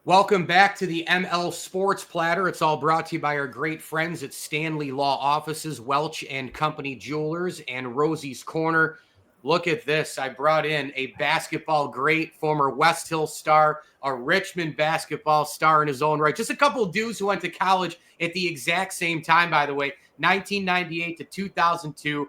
Welcome back to the ML Sports Platter. It's all brought to you by our great friends at Stanley Law Offices, Welch and Company Jewelers, and Rosie's Corner. Look at this. I brought in a basketball great, former Westhill star, a Richmond basketball star in his own right. Just a couple of dudes who went to college at the exact same time, by the way, 1998 to 2002.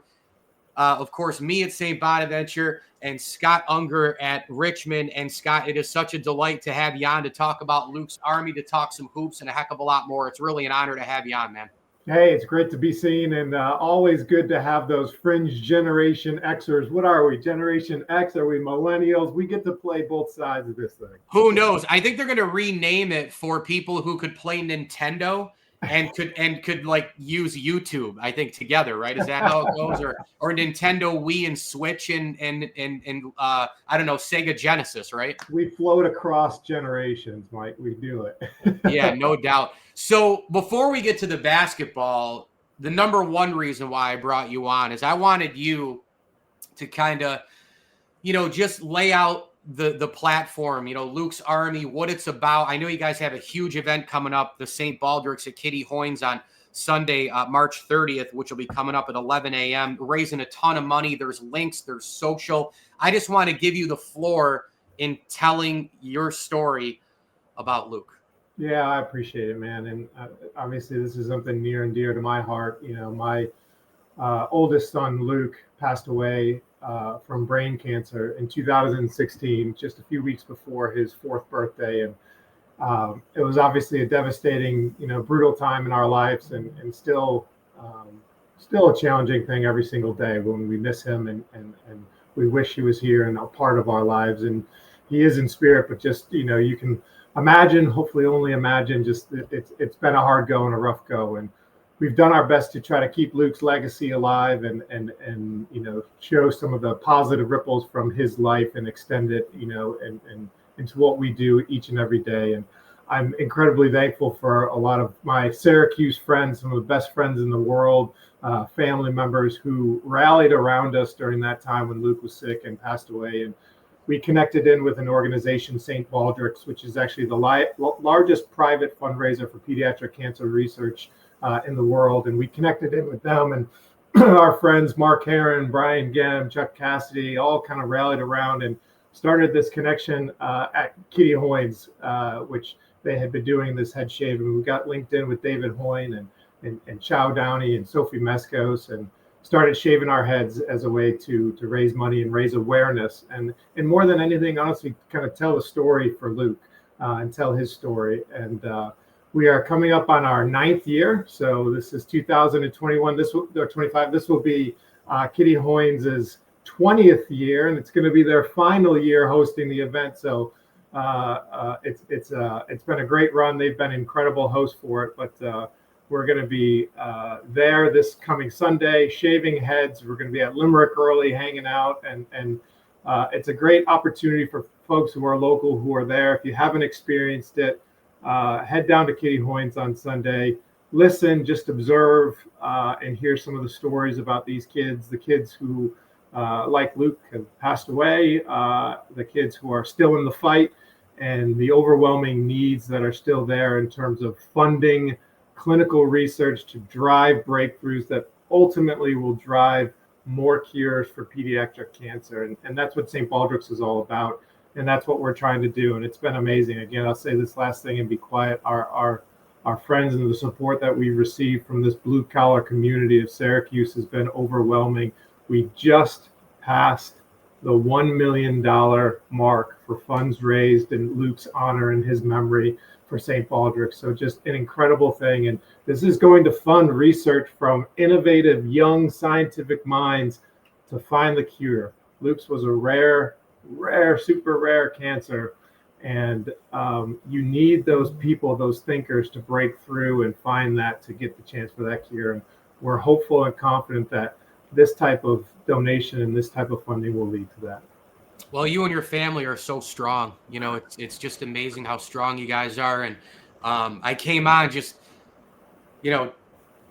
Of course, me at St. Bonaventure and Scott Ungerer at Richmond. And Scott, it is such a delight to have you on to talk about Luke's Army, to talk some hoops and a heck of a lot more. It's really an honor to have you on, man. Hey, it's great to be seen, and always good to have those fringe Generation Xers. What are we? Generation X? Are we millennials? We get to play both sides of this thing. Who knows? I think they're going to rename it for people who could play Nintendo and could like use YouTube. I think together, right? Is that how it goes? Or Nintendo Wii and Switch and I don't know, Sega Genesis, right? We float across generations, Mike. We do it. Yeah, no doubt. So before we get to the basketball, the number one reason why I brought you on is I wanted you to kind of, just lay out the platform, Luke's Army, what it's about. I know you guys have a huge event coming up, the St. Baldrick's at Kitty Hoynes on Sunday, March 30th, which will be coming up at 11 a.m., raising a ton of money. There's links, there's social. I just want to give you the floor in telling your story about Luke. Yeah, I appreciate it, man. And obviously this is something near and dear to my heart. My oldest son, Luke, passed away from brain cancer in 2016, just a few weeks before his 4th birthday. And it was obviously a devastating, brutal time in our lives, and still a challenging thing every single day when we miss him and we wish he was here and a part of our lives. And he is in spirit, but just, you can imagine, hopefully only imagine, just it's been a hard go and a rough go. And we've done our best to try to keep Luke's legacy alive and show some of the positive ripples from his life and extend it, and into what we do each and every day. And I'm incredibly thankful for a lot of my Syracuse friends, some of the best friends in the world, family members who rallied around us during that time when Luke was sick and passed away. And we connected in with an organization, St. Baldrick's, which is actually the largest private fundraiser for pediatric cancer research in the world. And we connected in with them, and our friends Mark Heron, Brian Gem, Chuck Cassidy, all kind of rallied around and started this connection at Kitty Hoynes, which they had been doing this head shave. And we got linked in with David Hoyne and Chow Downey and Sophie Meskos, and started shaving our heads as a way to raise money and raise awareness. And more than anything, honestly, kind of tell the story for Luke and tell his story. And we are coming up on our 9th year. So this is 2021, or 25. This will be Kitty Hoynes' 20th year, and it's going to be their final year hosting the event. So it's been a great run. They've been incredible hosts for it, but we're going to be there this coming Sunday, shaving heads. We're going to be at Limerick early, hanging out, and it's a great opportunity for folks who are local, who are there. If you haven't experienced it, head down to Kitty Hoynes on Sunday. Listen, just observe, and hear some of the stories about these kids, the kids who, like Luke, have passed away, the kids who are still in the fight, and the overwhelming needs that are still there in terms of funding clinical research to drive breakthroughs that ultimately will drive more cures for pediatric cancer. And that's what St. Baldrick's is all about. And that's what we're trying to do. And it's been amazing. Again, I'll say this last thing and be quiet. Our friends and the support that we received from this blue collar community of Syracuse has been overwhelming. We just passed the $1 million mark for funds raised in Luke's honor and his memory for St. Baldrick's. So just an incredible thing. And this is going to fund research from innovative young scientific minds to find the cure. Luke's was a rare, super rare cancer. And you need those people, those thinkers, to break through and find that, to get the chance for that cure. And we're hopeful and confident that this type of donation and this type of funding will lead to that. Well, you and your family are so strong. It's just amazing how strong you guys are. And I came on just,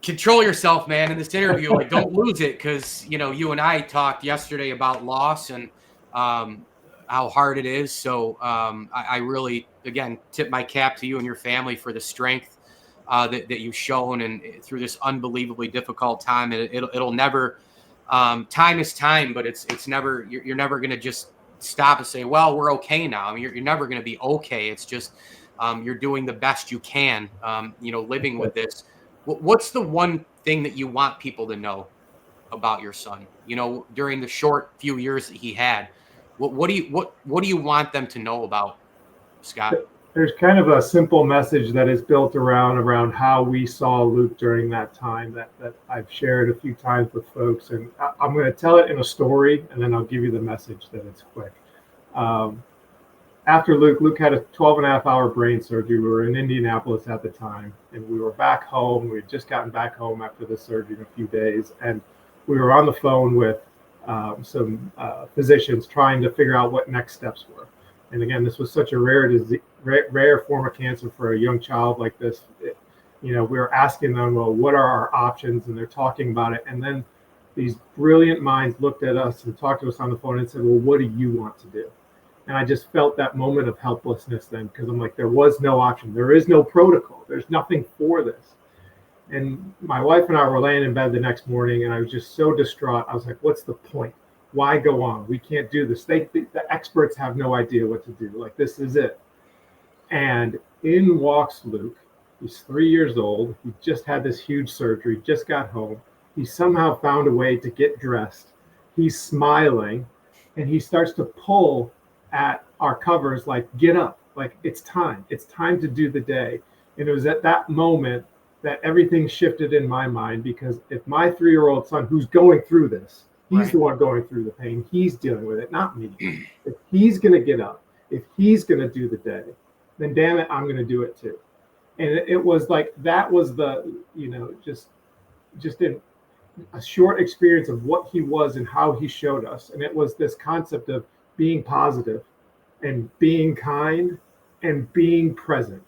control yourself, man, in this interview. Like, don't lose it, because, you and I talked yesterday about loss. And I how hard it is. So I really, again, tip my cap to you and your family for the strength that you've shown and through this unbelievably difficult time. And it'll never, time is time, but it's never, you're never going to just stop and say, well, we're okay now. I mean, you're never going to be okay. It's just, you're doing the best you can, living with this. What's the one thing that you want people to know about your son, during the short few years that he had? What do you want them to know about Scott? There's kind of a simple message that is built around how we saw Luke during that time that I've shared a few times with folks. And I'm going to tell it in a story, and then I'll give you the message that it's quick. After Luke had a 12.5-hour brain surgery. We were in Indianapolis at the time, and we were back home. We had just gotten back home after the surgery in a few days, and we were on the phone with some physicians trying to figure out what next steps were. And again, this was such a rare form of cancer for a young child like this. We were asking them, well, what are our options? And they're talking about it. And then these brilliant minds looked at us and talked to us on the phone and said, well, what do you want to do? And I just felt that moment of helplessness then, because I'm like, there was no option. There is no protocol. There's nothing for this. And my wife and I were laying in bed the next morning, and I was just so distraught. I was like, what's the point? Why go on? We can't do this. The experts have no idea what to do. Like, this is it. And in walks Luke. He's 3 years old. He just had this huge surgery, just got home. He somehow found a way to get dressed. He's smiling, and he starts to pull at our covers like, get up. Like, it's time. It's time to do the day. And it was at that moment that everything shifted in my mind, because if my 3-year-old son, who's going through this, he's the one going through the pain, he's dealing with it, not me. If he's going to get up, if he's going to do the day, then damn it, I'm going to do it too. And it was like, that was the, just a short experience of what he was and how he showed us. And it was this concept of being positive and being kind and being present.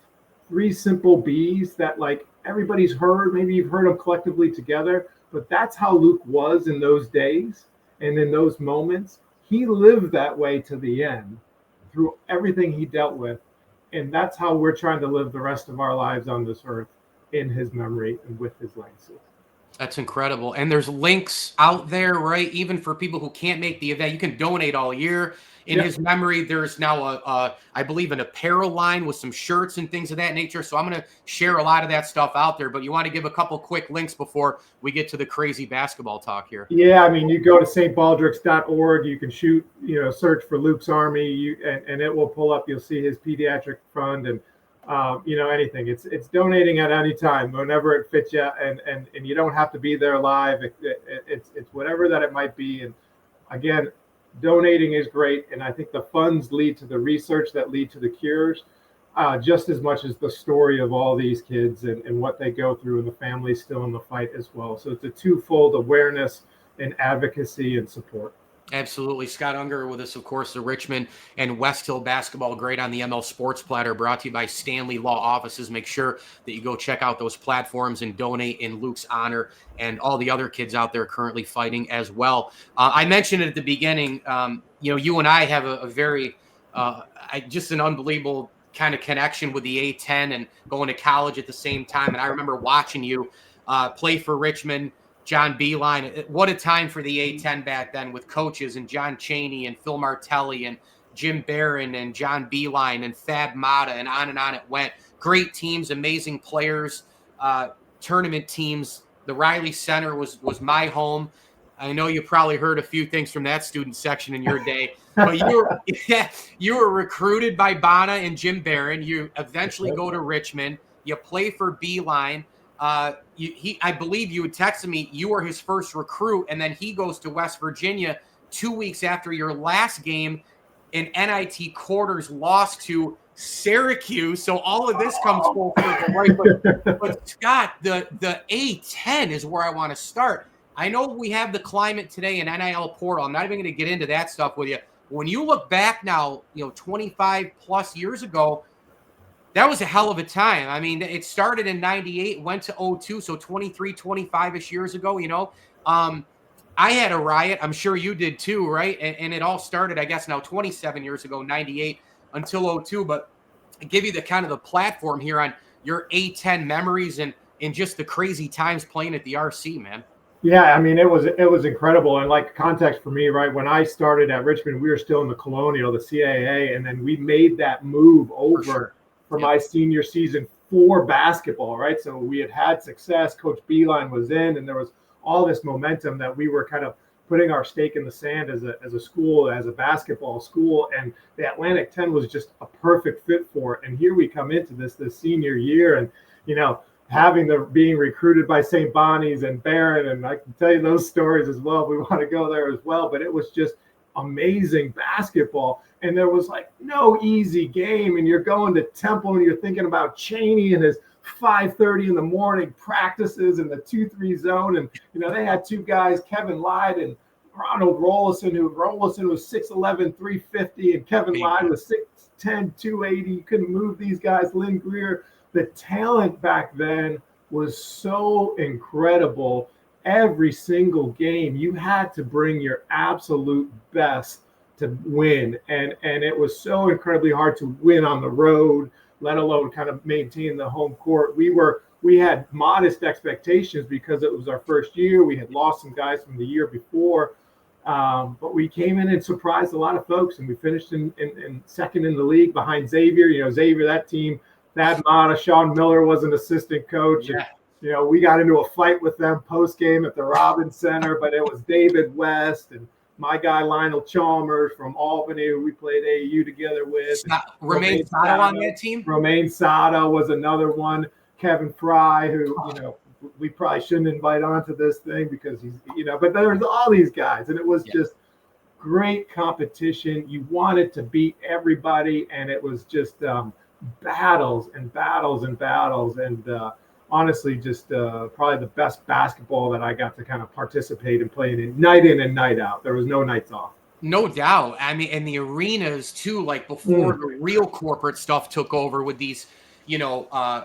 3 simple B's that, like, everybody's heard. Maybe you've heard them collectively together, but that's how Luke was in those days and in those moments. He lived that way to the end through everything he dealt with. And that's how we're trying to live the rest of our lives on this earth, in his memory and with his legacy. That's incredible. And there's links out there, right? Even for people who can't make the event, you can donate all year. In his memory, there's now I believe, an apparel line with some shirts and things of that nature. So I'm going to share a lot of that stuff out there. But you want to give a couple quick links before we get to the crazy basketball talk here? Yeah, I mean, you go to stbaldricks.org. You can search for Luke's Army, and it will pull up. You'll see his pediatric fund and anything. It's donating at any time, whenever it fits you, and you don't have to be there live. It's whatever that it might be. And again, donating is great, and I think the funds lead to the research that lead to the cures, just as much as the story of all these kids and what they go through, and the families still in the fight as well. So it's a twofold awareness and advocacy and support. Absolutely. Scott Ungerer with us, of course, the Richmond and Westhill basketball great on the ML Sports Platter, brought to you by Stanley Law Offices. Make sure that you go check out those platforms and donate in Luke's honor and all the other kids out there currently fighting as well. I mentioned it at the beginning. You and I have a very, just an unbelievable kind of connection with the A-10 and going to college at the same time. And I remember watching you play for Richmond. John Beilein, what a time for the A-10 back then, with coaches and John Chaney and Phil Martelli and Jim Barron and John Beilein and Fab Mata, and on it went. Great teams, amazing players, tournament teams. The Riley Center was my home. I know you probably heard a few things from that student section in your day, but you were recruited by Bana and Jim Barron. You eventually go to Richmond. You play for Beilein. I believe you had texted me, you were his first recruit, and then he goes to West Virginia 2 weeks after your last game in NIT quarters, lost to Syracuse. So all of this comes full circle, right? But Scott, the A-10 is where I want to start. I know we have the climate today in NIL portal. I'm not even going to get into that stuff with you. When you look back now, 25 plus years ago, that was a hell of a time. I mean, it started in 98, went to 02, so 23, 25-ish years ago, I had a riot. I'm sure you did too, right? And it all started, I guess, now 27 years ago, 98 until '02. But I give you the kind of the platform here on your A10 memories and just the crazy times playing at the RC, man. Yeah, I mean it was incredible, and like context for me, right? When I started at Richmond, we were still in the Colonial, the CAA, and then we made that move For over sure. for Yep. my senior season for basketball, right? So we had success. Coach Beilein was in, and there was all this momentum that we were kind of putting our stake in the sand as a school, as a basketball school, and the Atlantic 10 was just a perfect fit for it. And here we come into this senior year, and you know having the being recruited by St. Bonnie's and Barron, and I can tell you those stories as well. We want to go there as well, but it was just amazing basketball, and there was like no easy game. And you're going to Temple, and you're thinking about Cheney and his 5:30 in the morning practices in the 2-3 zone, and they had two guys, Kevin Lyde and Ronald Rollison, Rollison was 6'11", 350, and Kevin Lyde was 6'10", 280. You couldn't move these guys. Lynn Greer. The talent back then was so incredible. Every single game, you had to bring your absolute best to win. And it was so incredibly hard to win on the road, let alone kind of maintain the home court. We had modest expectations because it was our first year. We had lost some guys from the year before. But we came in and surprised a lot of folks, and we finished in second in the league behind Xavier. Xavier, that team, Thad Mata, Sean Miller was an assistant coach. Yeah. And, we got into a fight with them post game at the Robbins Center, but it was David West and my guy Lionel Chalmers from Albany, who we played AAU together with. Romaine Sato on that team? Romaine Sato was another one. Kevin Fry, who, we probably shouldn't invite onto this thing because he's, but there's all these guys, and it was just great competition. You wanted to beat everybody, and it was just battles and battles and battles, and honestly just probably the best basketball that I got to kind of participate in playing in and night out. There was no nights off. No doubt. I mean, and the arenas too, like before the real corporate stuff took over with these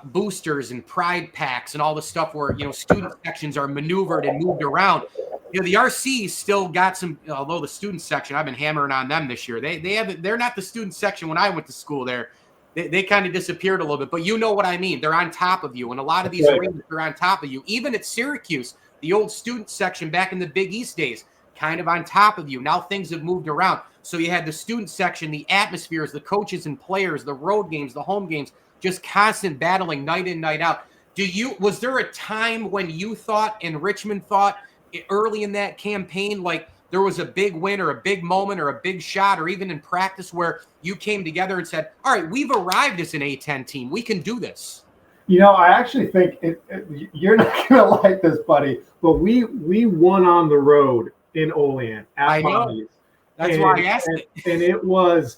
boosters and pride packs and all the stuff where student sections are maneuvered and moved around. The RC still got some, although the student section, I've been hammering on them this year. They're not the student section when I went to school there. They kind of disappeared a little bit, but you know what I mean. They're on top of you, and a lot of these arenas are on top of you. Even at Syracuse, the old student section back in the Big East days, kind of on top of you. Now things have moved around. So you had the student section, the atmospheres, the coaches and players, the road games, the home games, just constant battling night in, night out. Was there a time when you thought and Richmond thought early in that campaign, like there was a big win or a big moment or a big shot or even in practice where you came together and said, all right, we've arrived as an A10 team. We can do this? I actually think you're not going to like this, buddy, but we won on the road in Olean. I know. That's why I asked it. And it was,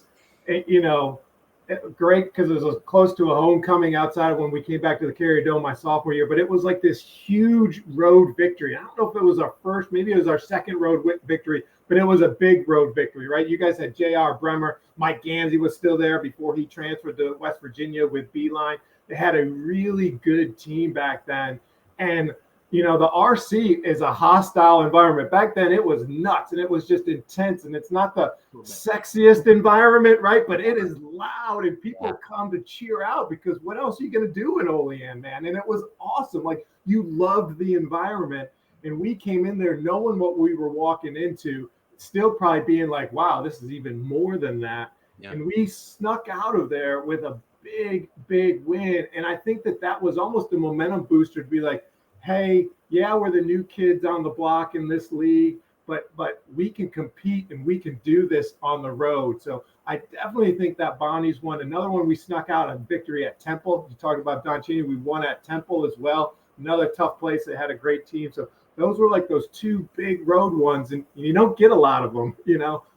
great because it was close to a homecoming outside of when we came back to the Carrier Dome my sophomore year, but it was like this huge road victory. I don't know if it was our first, maybe it was our second road victory, but it was a big road victory, right? You guys had J.R. Bremer. Mike Gansey was still there before he transferred to West Virginia with Beilein. They had a really good team back then. And the RC is a hostile environment. Back then, it was nuts, and it was just intense, and it's not the sexiest environment, right? But it is loud, and people come to cheer out because what else are you going to do in Olean, man? And it was awesome. Like, you loved the environment, and we came in there knowing what we were walking into, still probably being like, wow, this is even more than that. Yeah. And we snuck out of there with a big, big win, and I think that was almost a momentum booster to be like, hey, yeah, we're the new kids on the block in this league, but we can compete and we can do this on the road. So I definitely think that Bonnie's won. Another one, we snuck out a victory at Temple. You talked about Don Cheney. We won at Temple as well. Another tough place. They had a great team. So those were like those two big road ones, and you don't get a lot of them,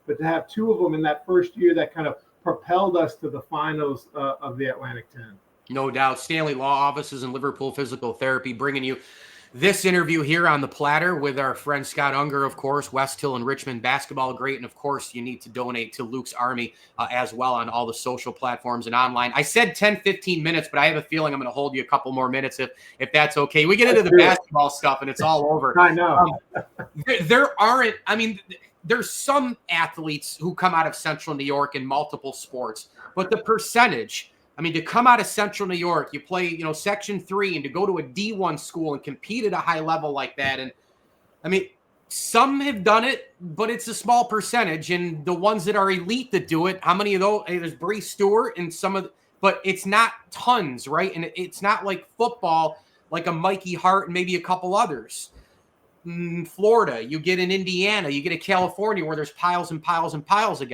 but to have two of them in that first year, that kind of propelled us to the finals of the Atlantic 10. No doubt. Stanley Law Offices and Liverpool Physical Therapy bringing you This interview here on the platter with our friend Scott Ungerer, of course, Westhill and Richmond basketball great. And of course, you need to donate to Luke's Army as well on all the social platforms and online. I said 10, 15 minutes, but I have a feeling I'm going to hold you a couple more minutes if that's okay. We get into the basketball stuff and it's all over. I know. There's some athletes who come out of Central New York in multiple sports, but the percentage, to come out of Central New York, you play, Section 3, and to go to a D1 school and compete at a high level like that. And some have done it, but it's a small percentage. And the ones that are elite that do it, how many of those? There's Bree Stewart and but it's not tons, right? And it's not like football, like a Mikey Hart and maybe a couple others. In Florida, you get in Indiana, you get a California where there's piles and piles and piles of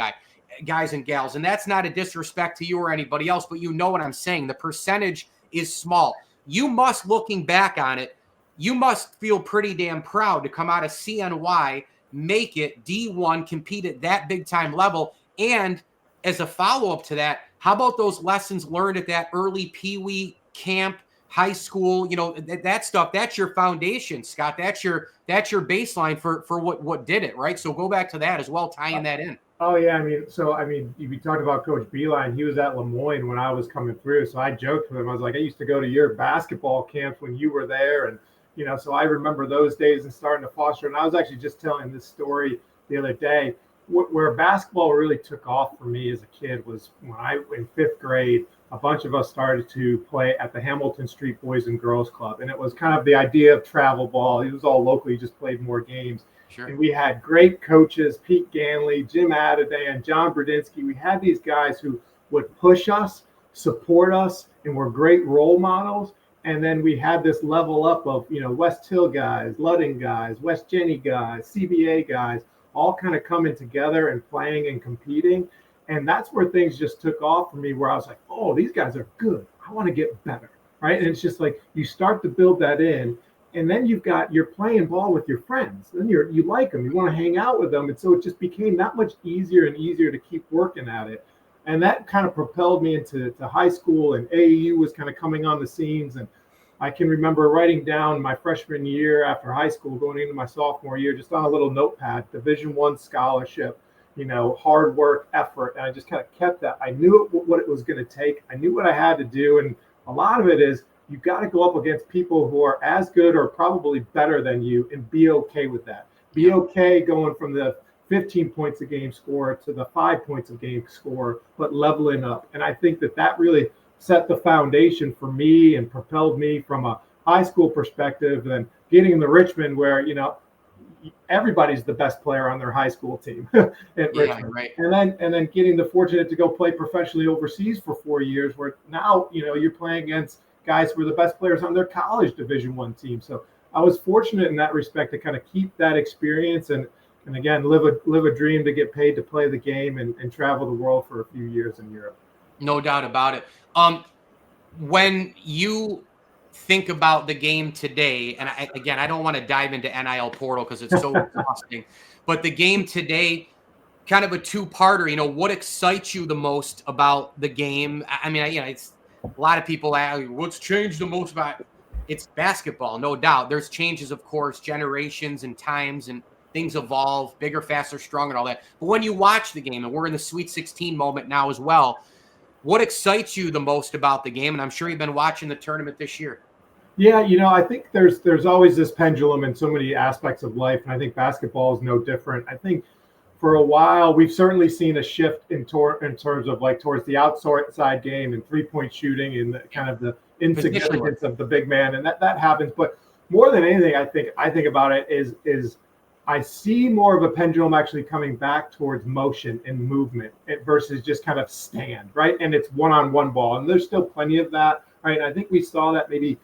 guys and gals. And that's not a disrespect to you or anybody else, but you know what I'm saying. The percentage is small. You must, looking back on it, you must feel pretty damn proud to come out of CNY, make it D1, compete at that big time level. And as a follow-up to that, how about those lessons learned at that early peewee camp, high school, that stuff? That's your foundation, Scott. That's your baseline for what did it, right? So go back to that as well, tying that in. Oh yeah, you talked about Coach Beilein. He was at Lemoyne when I was coming through, so I joked with him. I was like, I used to go to your basketball camps when you were there, and so I remember those days and starting to foster. And I was actually just telling this story the other day. Where basketball really took off for me as a kid was when in 5th grade, a bunch of us started to play at the Hamilton Street Boys and Girls Club. And it was kind of the idea of travel ball. It was all local. You just played more games. Sure. And we had great coaches, Pete Ganley, Jim Adedan, John Brudzinski. We had these guys who would push us, support us, and were great role models. And then we had this level up of, Westhill guys, Ludding guys, West Jenny guys, CBA guys, all kind of coming together and playing and competing. And that's where things just took off for me, where I was like, oh, these guys are good. I want to get better, right? And it's just like you start to build that in. And then you're playing ball with your friends. Then you like them. You want to hang out with them. And so it just became that much easier and easier to keep working at it. And that kind of propelled me into high school, and AAU was kind of coming on the scenes. And I can remember writing down my freshman year after high school, going into my sophomore year, just on a little notepad, Division I scholarship, hard work, effort. And I just kind of kept that. I knew what it was going to take. I knew what I had to do. And a lot of it is you've got to go up against people who are as good or probably better than you and be okay with that. Be okay going from the 15 points a game score to the 5 points a game score, but leveling up. And I think that really set the foundation for me and propelled me from a high school perspective, and getting into Richmond where, everybody's the best player on their high school team at Richmond. Right. And then getting the fortunate to go play professionally overseas for 4 years, where now, you're playing against guys who are the best players on their college Division I team. So I was fortunate in that respect to kind of keep that experience and again, live a dream to get paid to play the game and travel the world for a few years in Europe. No doubt about it. When you think about the game today, and I don't want to dive into NIL portal because it's so exhausting, but the game today, kind of a two-parter, what excites you the most about the game? It's a lot of people ask, what's changed the most about it? It's basketball, no doubt. There's changes, of course, generations and times, and things evolve, bigger, faster, stronger, and all that. But when you watch the game, and we're in the Sweet 16 moment now as well, what excites you the most about the game? And I'm sure you've been watching the tournament this year. Yeah, I think there's always this pendulum in so many aspects of life, and I think basketball is no different. I think for a while we've certainly seen a shift in terms of towards the outside game and 3-point shooting and kind of the insignificance of the big man, and that happens. But more than anything, I think about it is I see more of a pendulum actually coming back towards motion and movement versus just kind of stand, right? And it's one-on-one ball, and there's still plenty of that, right? And I think we saw that maybe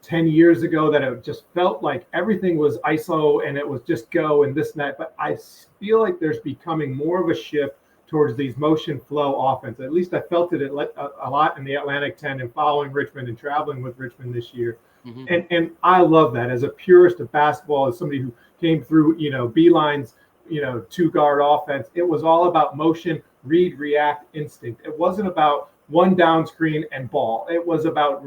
10 years ago, that it just felt like everything was ISO and it was just go and this and that. But I feel like there's becoming more of a shift towards these motion flow offense. At least I felt it a lot in the Atlantic 10 and following Richmond and traveling with Richmond this year. Mm-hmm. And I love that as a purist of basketball, as somebody who came through, Beilein's, two-guard offense. It was all about motion, read, react, instinct. It wasn't about one down screen and ball. It was about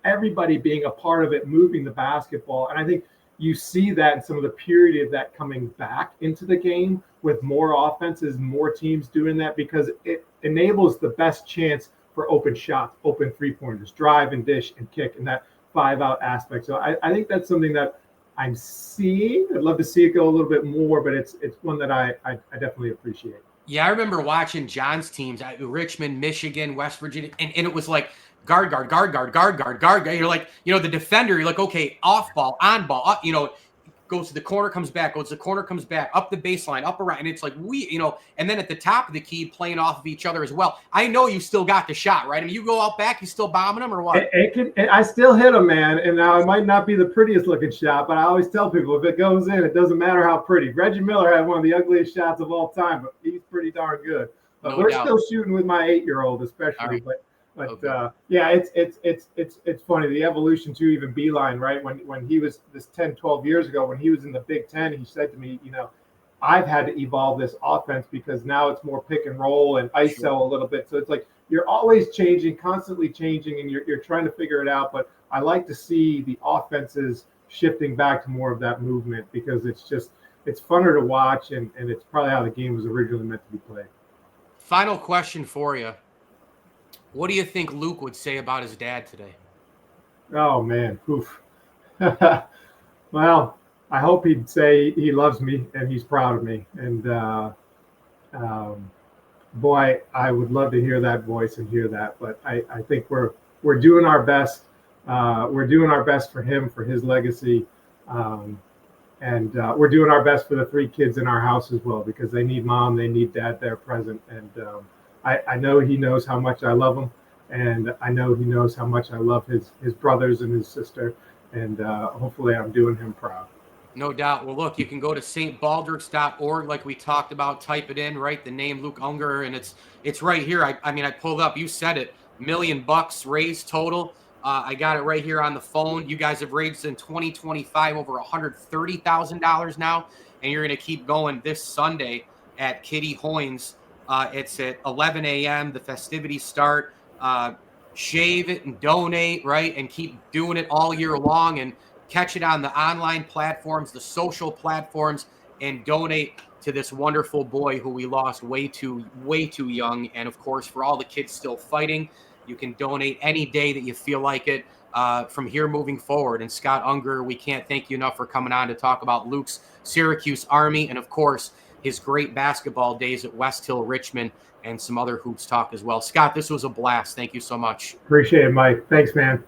everybody being a part of it, moving the basketball. And I think you see that in some of the purity of that coming back into the game with more offenses, more teams doing that, because it enables the best chance for open shots, open three-pointers, drive and dish and kick, and that 5-out aspect. So I think that's something that I'm seeing. I'd love to see it go a little bit more, but it's one that I definitely appreciate. Yeah, I remember watching John's teams at Richmond, Michigan, West Virginia, and it was like guard, guard, guard, guard, guard, guard, guard. You're like, the defender, you're like, okay, off ball, on ball, goes to the corner, comes back, goes to the corner, comes back, up the baseline, up around. And it's like and then at the top of the key, playing off of each other as well. I know you still got the shot, right? I mean, you go out back, you still bombing them or what? I still hit them, man. And now it might not be the prettiest looking shot, but I always tell people if it goes in, it doesn't matter how pretty. Reggie Miller had one of the ugliest shots of all time, but he's pretty darn good. But we're still shooting with my 8-year-old, especially. Right. But yeah, it's funny, the evolution to even Beilein, right? When he was this 10, 12 years ago, when he was in the Big Ten, he said to me, I've had to evolve this offense because now it's more pick and roll and ISO a little bit. So it's like you're always changing, constantly changing, and you're trying to figure it out. But I like to see the offenses shifting back to more of that movement because it's funner to watch, and it's probably how the game was originally meant to be played. Final question for you. What do you think Luke would say about his dad today? Oh, man. Oof. Well, I hope he'd say he loves me and he's proud of me. And boy, I would love to hear that voice and hear that. But I think we're doing our best. We're doing our best for him, for his legacy. And we're doing our best for the 3 kids in our house as well, because they need mom, they need dad there present. And I know he knows how much I love him, and I know he knows how much I love his brothers and his sister, and hopefully I'm doing him proud. No doubt. Well, look, you can go to stbaldrick's.org like we talked about, type it in, write the name Luke Ungerer, and it's right here. I mean, I pulled up, you said it, $1 million raised total. I got it right here on the phone. You guys have raised in 2025 over $130,000 now, and you're going to keep going this Sunday at Kitty Hoynes. It's at 11 a.m. The festivities start. Shave it and donate, right? And keep doing it all year long, and catch it on the online platforms, the social platforms, and donate to this wonderful boy who we lost way too young. And of course, for all the kids still fighting, you can donate any day that you feel like it from here moving forward. And Scott Ungerer, we can't thank you enough for coming on to talk about Luke's Syracuse Army and, of course, his great basketball days at Westhill, Richmond, and some other hoops talk as well. Scott, this was a blast. Thank you so much. Appreciate it, Mike. Thanks, man.